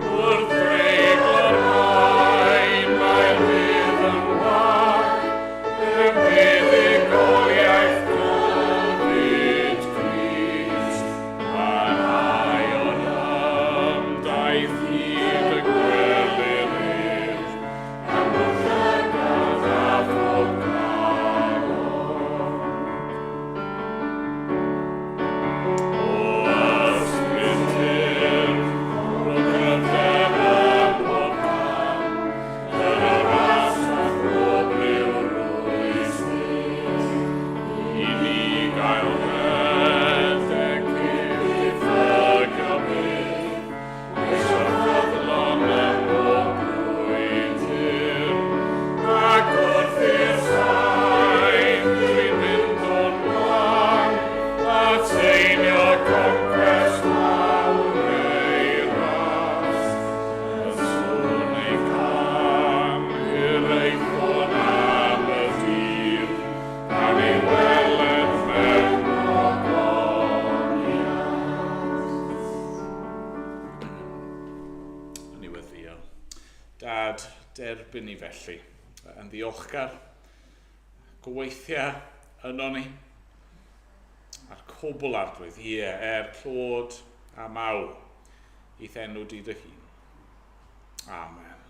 wrth dreiglo'r moyn mae'r bydd yn wag, yn buddugoliaeth Dyfed Crist, a'r ai o'r ymdaith hyd y gwelir i'r, am wrth llygad a ffwrdd Dad, derbyn ni felly, yn ddiolchgar, gweithio yno ni, a'r cwbl arglwydd, clod a mawl, i ddenw di dy hun. Amen.